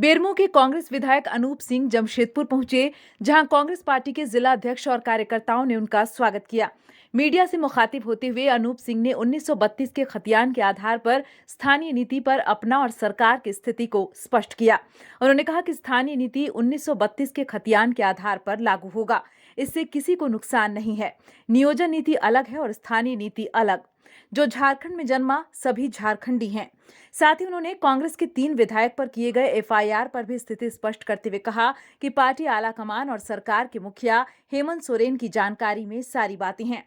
बेरमो के कांग्रेस विधायक अनूप सिंह जमशेदपुर पहुंचे, जहां कांग्रेस पार्टी के जिला अध्यक्ष और कार्यकर्ताओं ने उनका स्वागत किया। मीडिया से मुखातिब होते हुए अनूप सिंह ने 1932 के खतियान के आधार पर स्थानीय नीति पर अपना और सरकार की स्थिति को स्पष्ट किया। उन्होंने कहा कि स्थानीय नीति 1932 के खतियान के आधार पर लागू होगा। इससे किसी को नुकसान नहीं है। नियोजन नीति अलग है और स्थानीय नीति अलग। जो झारखंड में जन्मा सभी झारखंडी हैं। साथ ही उन्होंने कांग्रेस के 3 विधायक पर किए गए एफआईआर पर भी स्थिति स्पष्ट करते हुए कहा कि पार्टी आलाकमान और सरकार के मुखिया हेमंत सोरेन की जानकारी में सारी बातें हैं।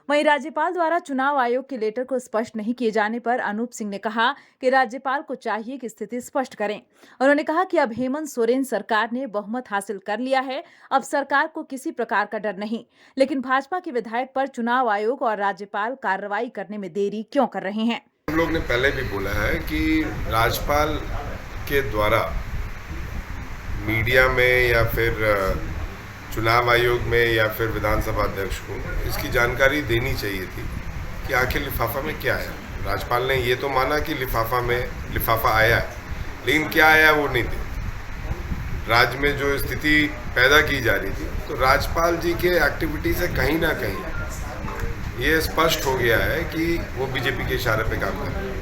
वहीं राज्यपाल द्वारा चुनाव आयोग के लेटर को स्पष्ट नहीं किए जाने पर अनूप सिंह ने कहा कि राज्यपाल को चाहिए कि स्थिति स्पष्ट करें। उन्होंने कहा कि अब हेमंत सोरेन सरकार ने बहुमत हासिल कर लिया है, अब सरकार को किसी प्रकार का डर नहीं, लेकिन भाजपा के विधायक पर चुनाव आयोग और राज्यपाल कार्रवाई करने में देरी क्यों कर रहे हैं। हम लोग ने पहले भी बोला है कि राज्यपाल के द्वारा मीडिया में या फिर चुनाव आयोग में या फिर विधानसभा अध्यक्ष को इसकी जानकारी देनी चाहिए थी कि आखिर लिफाफा में क्या है। राज्यपाल ने ये तो माना कि लिफाफा आया है, लेकिन क्या आया वो नहीं थे। राज्य में जो स्थिति पैदा की जा रही थी, तो राज्यपाल जी के एक्टिविटी से कहीं ना कहीं ये स्पष्ट हो गया है कि वो बीजेपी के इशारे पे काम कर रहे हैं।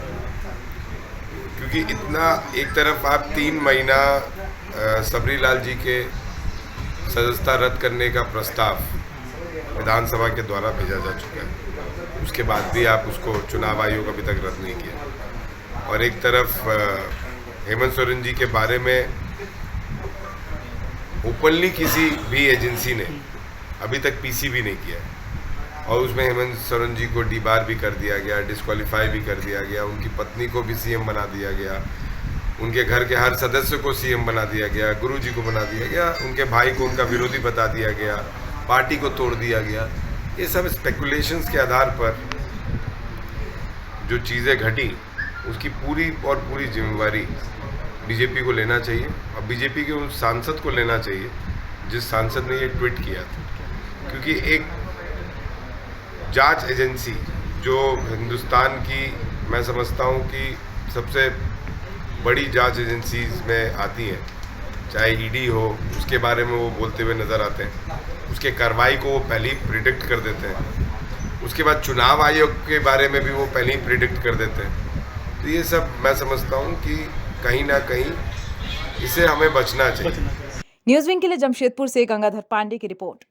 क्योंकि इतना एक तरफ आप 3 महीना सबरीलाल जी के सदस्यता रद्द करने का प्रस्ताव विधानसभा के द्वारा भेजा जा चुका है, उसके बाद भी आप उसको चुनाव आयोग अभी तक रद्द नहीं किया। और एक तरफ हेमंत सोरेन जी के बारे में ओपनली किसी भी एजेंसी ने अभी तक पीसी भी नहीं किया है, और उसमें हेमंत सोरेन जी को डीबार भी कर दिया गया, डिस्क्वालीफाई भी कर दिया गया, उनकी पत्नी को भी सीएम बना दिया गया, उनके घर के हर सदस्य को सीएम बना दिया गया, गुरुजी को बना दिया गया, उनके भाई को उनका विरोधी बता दिया गया, पार्टी को तोड़ दिया गया। ये सब स्पेकुलेशंस के आधार पर जो चीज़ें घटी, उसकी पूरी और पूरी जिम्मेवारी बीजेपी को लेना चाहिए, और बीजेपी के उस सांसद को लेना चाहिए जिस सांसद ने ये ट्वीट किया था। क्योंकि एक जांच एजेंसी जो हिंदुस्तान की, मैं समझता हूँ कि सबसे बड़ी जांच एजेंसीज में आती हैं, चाहे ईडी हो, उसके बारे में वो बोलते हुए नज़र आते हैं, उसके कार्रवाई को वो पहले ही प्रिडिक्ट कर देते हैं, उसके बाद चुनाव आयोग के बारे में भी वो पहले ही प्रिडिक्ट कर देते हैं। तो ये सब मैं समझता हूँ कि कहीं ना कहीं इसे हमें बचना चाहिए। न्यूज़ विंग के लिए जमशेदपुर से गंगाधर पांडे की रिपोर्ट।